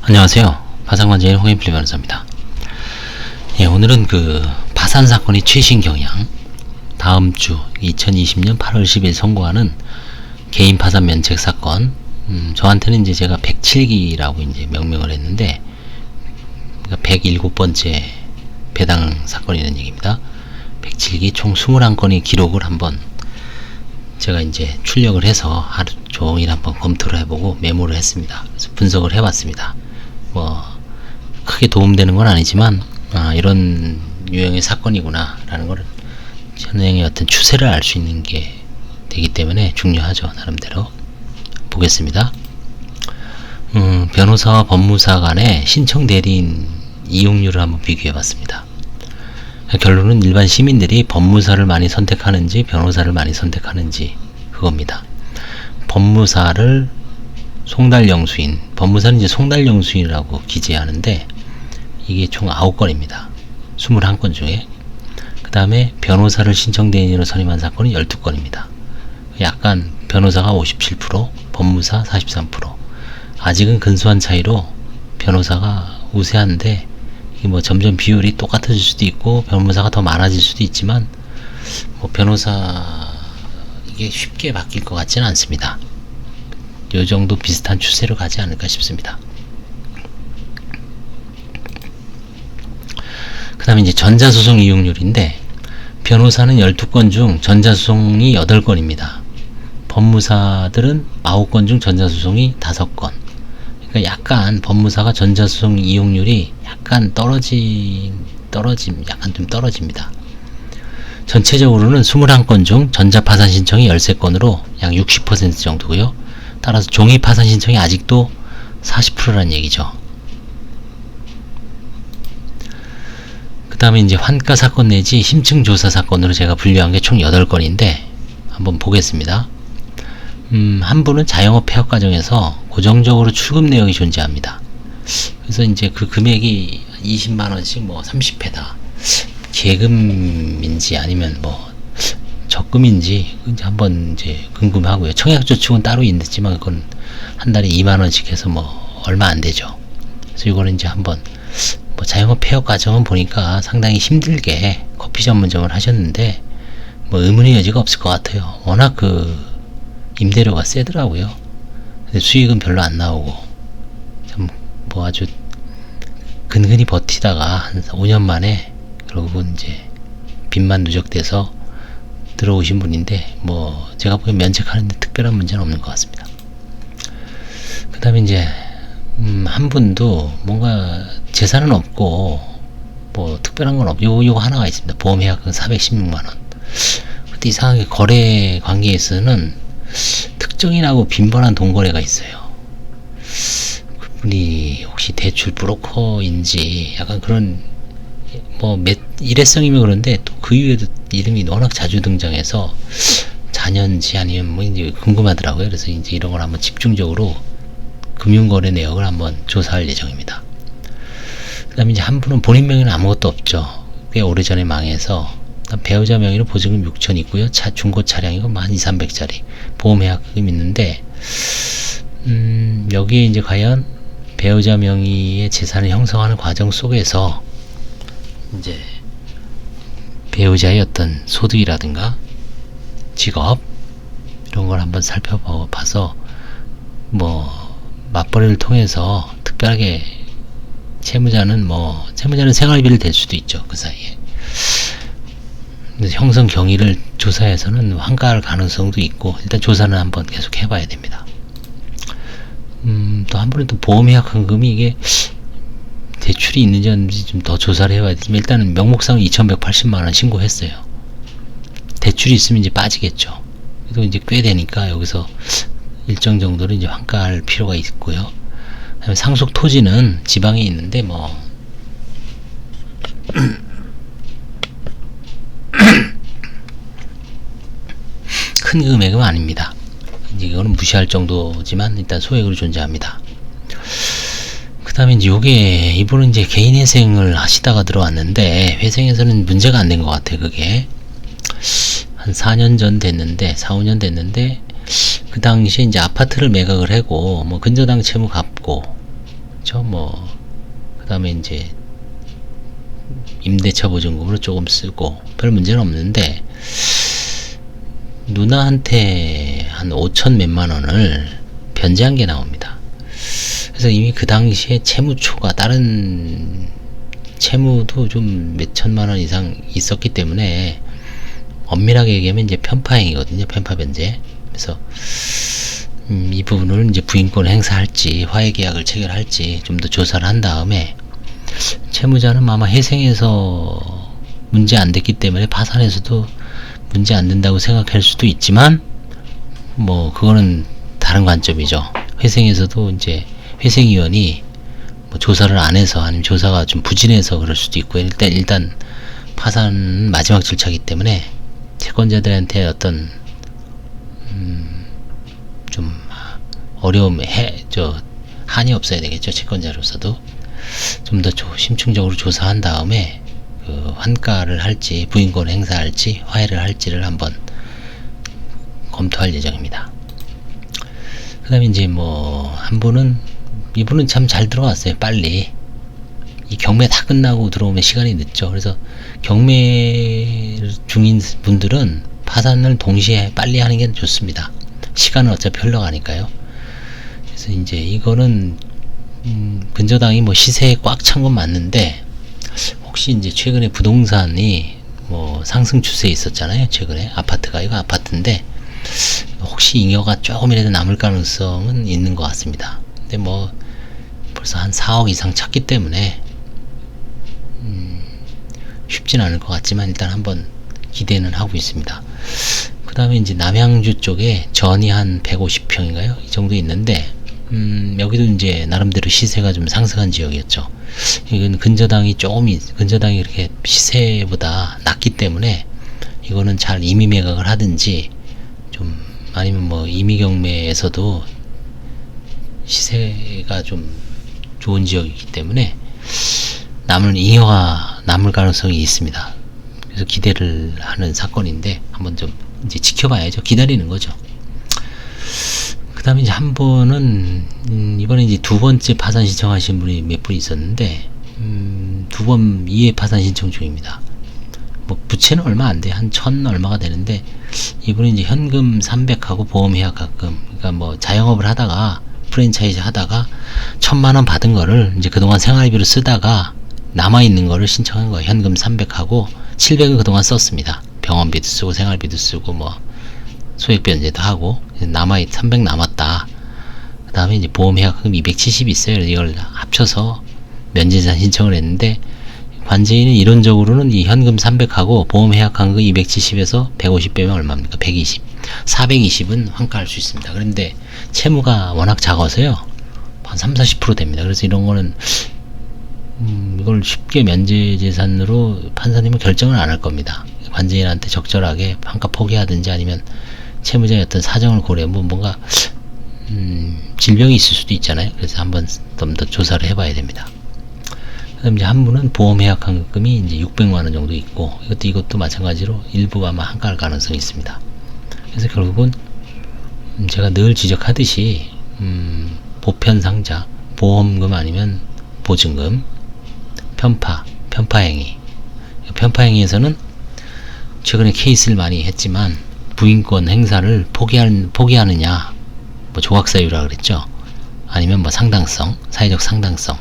안녕하세요. 파산관제인 홍인필 변호사입니다. 예, 오늘은 그 파산 사건의 최신 경향, 다음 주 2020년 8월 10일 선고하는 개인 파산 면책 사건, 저한테는 이제 제가 107기라고 이제 명명을 했는데, 그러니까 107번째 배당 사건이라는 얘기입니다. 107기 총 21건의 기록을 한번 제가 이제 출력을 해서 하루 종일 한번 검토를 해보고 메모를 했습니다. 그래서 분석을 해봤습니다. 뭐 크게 도움되는 건 아니지만 이런 유형의 사건이구나 라는 걸 현행의 어떤 추세를 알 수 있는 게 되기 때문에 중요하죠. 나름대로 보겠습니다. 변호사와 법무사 간의 신청 대리인 이용률을 한번 비교해 봤습니다. 결론은 일반 시민들이 법무사를 많이 선택하는지 변호사를 많이 선택하는지 그겁니다. 법무사를 송달영수인, 법무사는 이제 송달영수인이라고 기재하는데 이게 총 9건입니다. 21건 중에. 그 다음에 변호사를 신청대리인으로 선임한 사건은 12건입니다. 약간 변호사가 57%, 법무사 43%. 아직은 근소한 차이로 변호사가 우세한데 이게 뭐 점점 비율이 똑같아질 수도 있고 변호사가 더 많아질 수도 있지만 뭐 변호사 이게 쉽게 바뀔 것 같지는 않습니다. 요 정도 비슷한 추세로 가지 않을까 싶습니다. 그 다음에 이제 전자소송 이용률인데 변호사는 12건 중 전자소송이 8건입니다. 법무사들은 9건 중 전자소송이 5건. 그러니까 약간 법무사가 전자소송 이용률이 약간 약간 좀 떨어집니다. 전체적으로는 21건 중 전자파산 신청이 13건으로 약 60% 정도고요. 따라서 종이 파산 신청이 아직도 40%라는 얘기죠. 그 다음에 이제 환가 사건 내지 심층 조사 사건으로 제가 분류한 게 총 8건인데 한번 보겠습니다. 한 분은 자영업 폐업 과정에서 고정적으로 출금 내역이 존재합니다. 그래서 이제 그 금액이 20만원씩 뭐 30회다. 계금인지 아니면 뭐 적금인지 한번 이제 궁금하고요. 청약저축은 따로 있지만 그건 한 달에 2만원씩 해서 뭐 얼마 안 되죠. 그래서 이거는 이제 한번 뭐 자영업 폐업 과정은 보니까 상당히 힘들게 커피 전문점을 하셨는데 뭐 의문의 여지가 없을 것 같아요. 워낙 그 임대료가 세더라고요. 근데 수익은 별로 안 나오고 참 뭐 아주 근근히 버티다가 한 5년 만에 결국은 이제 빚만 누적돼서 들어오신 분인데 뭐 제가 보기엔 면책하는데 특별한 문제는 없는 것 같습니다. 그 다음에 이제 한 분도 뭔가 재산은 없고 뭐 특별한 건 없고 요거 하나가 있습니다. 보험해약은 416만원. 근데 이상하게 거래 관계에서는 특정인하고 빈번한 돈거래가 있어요. 그분이 혹시 대출 브로커인지 약간 그런 뭐 일회성이면 그런데 또 그 이후에도 이름이 워낙 자주 등장해서 자녀인지 아니면 뭐 이제 궁금하더라고요. 그래서 이제 이런 걸 한번 집중적으로 금융거래 내역을 한번 조사할 예정입니다. 그 다음에 이제 한 분은 본인 명의는 아무것도 없죠. 꽤 오래전에 망해서 배우자 명의로 보증금 6천 있고요. 중고 차량이고 한 2,300짜리 보험해약금 있는데 여기에 이제 과연 배우자 명의의 재산을 형성하는 과정 속에서 이제 배우자의 어떤 소득이라든가 직업 이런 걸 한번 살펴봐서 뭐 맞벌이를 통해서 특별하게 채무자는 생활비를 댈 수도 있죠. 그 사이에 형성 경위를 조사해서는 환가할 가능성도 있고 일단 조사는 한번 계속 해봐야 됩니다. 또 한 번은 또 보험해약 헌금이 이게 대출이 있는지 없는지 좀 더 조사를 해봐야 되지만 일단은 명목상은 2,180만원 신고했어요. 대출이 있으면 이제 빠지겠죠. 그래도 이제 꽤 되니까 여기서 일정 정도로 이제 환가할 필요가 있고요. 그다음에 상속 토지는 지방에 있는데 뭐 큰 금액은 아닙니다. 이거는 무시할 정도지만 일단 소액으로 존재합니다. 그 다음에 이제 이분은 이제 개인 회생을 하시다가 들어왔는데 회생에서는 문제가 안 된 것 같아요. 그게 한 4년 전 됐는데 4, 5년 됐는데 그 당시에 이제 아파트를 매각을 하고 뭐 근저당 채무 갚고 저 뭐 그다음에 이제 임대차 보증금으로 조금 쓰고 별 문제는 없는데, 누나한테 한 5천 몇만 원을 변제한 게 나옵니다. 그래서 이미 그 당시에 채무초가 다른 채무도 좀 몇 천만 원 이상 있었기 때문에, 엄밀하게 얘기하면 이제 편파행위거든요. 편파 변제. 그래서 이 부분을 이제 부인권 행사할지 화해 계약을 체결할지 좀 더 조사를 한 다음에, 채무자는 아마 회생에서 문제 안 됐기 때문에 파산에서도 문제 안 된다고 생각할 수도 있지만, 뭐 그거는 다른 관점이죠. 회생에서도 이제 회생위원이 뭐 조사를 안 해서, 아니면 조사가 좀 부진해서 그럴 수도 있고, 일단 파산 마지막 절차이기 때문에 채권자들한테 어떤 좀 어려움, 한이 없어야 되겠죠. 채권자로서도 좀 더 심층적으로 조사한 다음에 그 환가를 할지 부인권 행사할지 화해를 할지를 한번 검토할 예정입니다. 그 다음에 이제 뭐 한 분은, 이분은 참 잘 들어왔어요. 빨리 이 경매 다 끝나고 들어오면 시간이 늦죠. 그래서 경매 중인 분들은 파산을 동시에 빨리 하는 게 좋습니다. 시간은 어차피 흘러가니까요. 그래서 이제 이거는 근저당이 뭐 시세에 꽉 찬 건 맞는데, 혹시 이제 최근에 부동산이 뭐 상승 추세에 있었잖아요. 최근에 아파트가, 이거 아파트인데 혹시 잉여가 조금이라도 남을 가능성은 있는 것 같습니다. 근데 뭐 벌써 한 4억 이상 찼기 때문에 쉽진 않을 것 같지만, 일단 한번 기대는 하고 있습니다. 그 다음에 이제 남양주 쪽에 전이 한 150평인가요? 이 정도 있는데, 여기도 이제 나름대로 시세가 좀 상승한 지역이었죠. 이건 근저당이 이렇게 시세보다 낮기 때문에, 이거는 잘 임의 매각을 하든지, 좀 아니면 뭐 임의 경매에서도 시세가 좀 좋은 지역이기 때문에 잉여가 남을 가능성이 있습니다. 그래서 기대를 하는 사건인데, 한번 좀 이제 지켜봐야죠. 기다리는 거죠. 그 다음에 이제 한 분은, 이번에 이제 두 번째 파산 신청하신 분이 몇 분 있었는데, 두 번 2회 파산 신청 중입니다. 뭐 부채는 얼마 안 돼. 한 1000 얼마가 되는데, 이분은 이제 현금 300하고 보험 해약가금, 그러니까 뭐 자영업을 하다가 프랜차이즈 하다가 1000만원 받은 거를 이제 그동안 생활비로 쓰다가 남아있는 거를 신청한 거예요. 현금 300하고 700은 그동안 썼습니다. 병원비도 쓰고 생활비도 쓰고 뭐 소액 변제도 하고, 300 남았다. 그 다음에 이제 보험 해약금 270 있어요. 이걸 합쳐서 면제자 신청을 했는데, 관제인은 이론적으로는 이 현금 300하고 보험 해약한 거 270에서 150 빼면 얼마입니까? 120. 420은 환가할 수 있습니다. 그런데 채무가 워낙 작아서요, 한 30-40% 됩니다. 그래서 이런 거는 이걸 쉽게 면제 재산으로 판사님은 결정을 안 할 겁니다. 관제인한테 적절하게 환가 포기하든지, 아니면 채무자의 어떤 사정을 고려해 뭔가 질병이 있을 수도 있잖아요. 그래서 한번 좀 더 조사를 해봐야 됩니다. 그다음 이제 한 분은 보험 해약환급금이 이제 600만 원 정도 있고, 이것도 마찬가지로 일부 아마 환가할 가능성이 있습니다. 그래서 결국은 제가 늘 지적하듯이 보편상자, 보험금 아니면 보증금, 편파행위. 편파행위에서는 최근에 케이스를 많이 했지만, 부인권 행사를 포기하느냐, 뭐 조각사유라 그랬죠. 아니면 뭐 상당성, 사회적 상당성.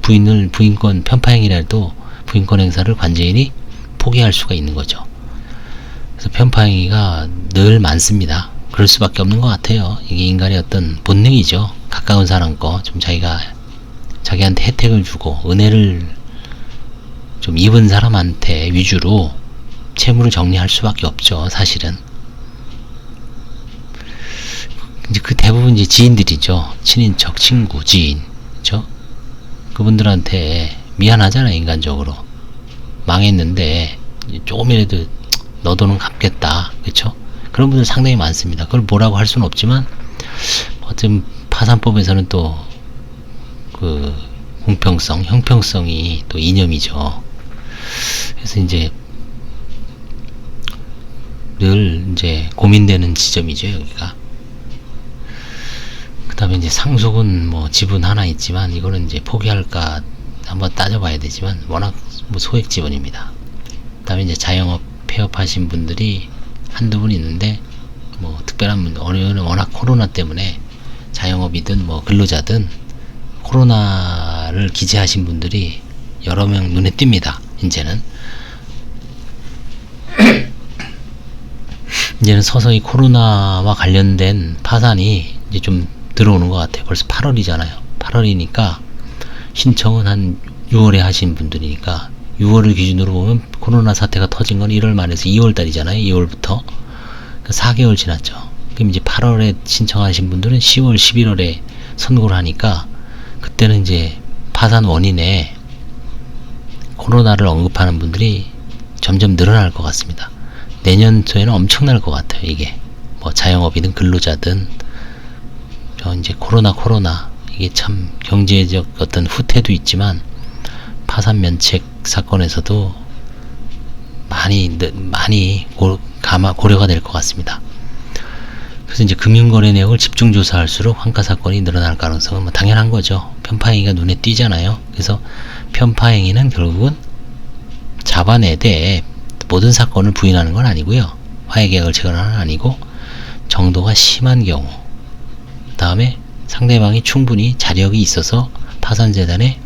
부인권 편파행위라도 부인권 행사를 관제인이 포기할 수가 있는 거죠. 그래서 편파행위가 늘 많습니다. 그럴 수밖에 없는 것 같아요. 이게 인간의 어떤 본능이죠. 가까운 사람 거 좀 자기한테 혜택을 주고 은혜를 좀 입은 사람한테 위주로 채무를 정리할 수밖에 없죠. 사실은 이제 그 대부분 이제 지인들이죠. 친인척, 친구, 지인, 그렇죠? 그분들한테 미안하잖아요. 인간적으로 망했는데 조금이라도 너 돈은 갚겠다, 그렇죠? 그런 분들 상당히 많습니다. 그걸 뭐라고 할 수는 없지만, 어쨌든 파산법에서는 또 그 공평성, 형평성이 또 이념이죠. 그래서 이제 늘 이제 고민되는 지점이죠, 여기가. 그 그다음에 이제 상속은 뭐 지분 하나 있지만 이거는 이제 포기할까 한번 따져봐야 되지만 워낙 뭐 소액 지분입니다. 그다음에 이제 자영업 폐업하신 분들이 한두 분 있는데 뭐 특별한 분, 워낙 코로나 때문에 자영업이든 뭐 근로자든 코로나를 기재하신 분들이 여러 명 눈에 띕니다. 이제는 서서히 코로나와 관련된 파산이 이제 좀 들어오는 것 같아요. 벌써 8월이잖아요. 8월이니까 신청은 한 6월에 하신 분들이니까 6월을 기준으로 보면 코로나 사태가 터진 건 1월 말에서 2월 달이잖아요. 2월부터 4개월 지났죠. 그럼 이제 8월에 신청하신 분들은 10월, 11월에 선고를 하니까 그때는 이제 파산 원인에 코로나를 언급하는 분들이 점점 늘어날 것 같습니다. 내년도에는 엄청날 것 같아요. 이게 뭐 자영업이든 근로자든 이제 코로나 이게 참 경제적 어떤 후퇴도 있지만 파산 면책 사건에서도 많이 고려가 될 것 같습니다. 그래서 이제 금융거래 내역을 집중 조사할수록 환가 사건이 늘어날 가능성은 뭐 당연한 거죠. 편파행위가 눈에 띄잖아요. 그래서 편파행위는 결국은 잡아내되 모든 사건을 부인하는 건 아니고요. 화해계약을 체결하는 건 아니고 정도가 심한 경우, 그 다음에 상대방이 충분히 자력이 있어서 파산재단에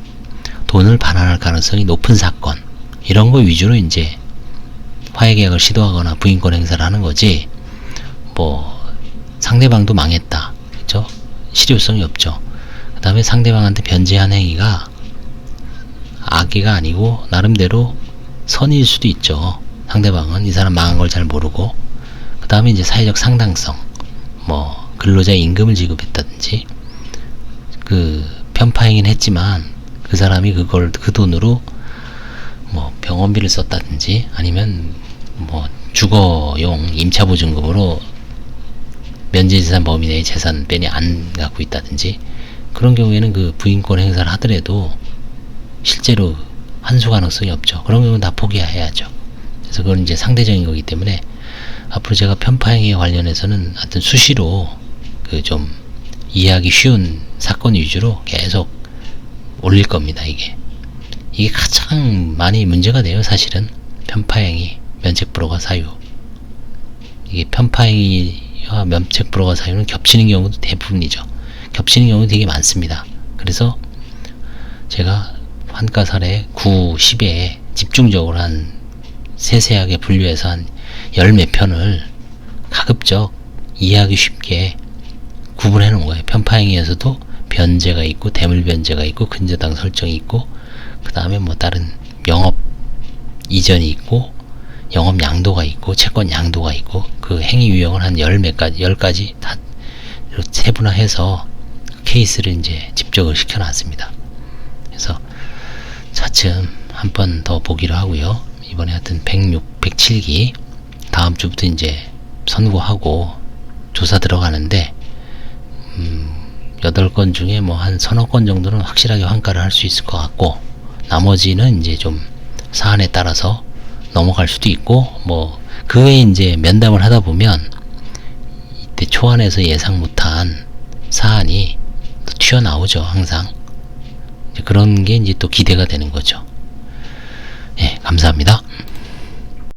돈을 반환할 가능성이 높은 사건, 이런 거 위주로 이제 화해계약을 시도하거나 부인권 행사를 하는 거지, 뭐 상대방도 망했다, 그렇죠? 실효성이 없죠. 그 다음에 상대방한테 변제한 행위가 악의가 아니고 나름대로 선일 수도 있죠. 상대방은 이 사람 망한 걸 잘 모르고. 그 다음에 이제 사회적 상당성, 뭐 근로자 임금을 지급했다든지, 그 편파행위는 했지만 그 사람이 그 돈으로 뭐 병원비를 썼다든지, 아니면 뭐 주거용 임차보증금으로 면제재산 범위 내의 재산 빼니 안 갖고 있다든지, 그런 경우에는 그 부인권 행사를 하더라도 실제로 환수 가능성이 없죠. 그런 경우는 다 포기해야죠. 그래서 그건 이제 상대적인 거기 때문에 앞으로 제가 편파행위에 관련해서는 하여튼 수시로 그 좀 이해하기 쉬운 사건 위주로 계속 올릴 겁니다. 이게 가장 많이 문제가 돼요. 사실은 편파행위, 면책불허가 사유, 이게 편파행위와 면책불허가 사유는 겹치는 경우도 대부분이죠. 겹치는 경우도 되게 많습니다. 그래서 제가 환가 사례 9, 10에 집중적으로 한 세세하게 분류해서 한 10몇 편을 가급적 이해하기 쉽게 구분해 놓은 거예요. 편파행위에서도 변제가 있고 대물변제가 있고 근저당 설정이 있고, 그 다음에 뭐 다른 영업 이전이 있고 영업 양도가 있고 채권 양도가 있고, 그 행위 유형을 한 10가지 다 세분화해서 케이스를 이제 집적을 시켜 놨습니다. 그래서 차츰 한 번 더 보기로 하고요. 이번에 하여튼 106, 107기 다음 주부터 이제 선고하고 조사 들어가는데 8건 중에 뭐 한 서너 건 정도는 확실하게 환가를 할 수 있을 것 같고, 나머지는 이제 좀 사안에 따라서 넘어갈 수도 있고, 뭐 그 외에 이제 면담을 하다 보면 이때 초안에서 예상 못한 사안이 또 튀어나오죠. 항상 이제 그런 게 이제 또 기대가 되는 거죠. 예, 감사합니다.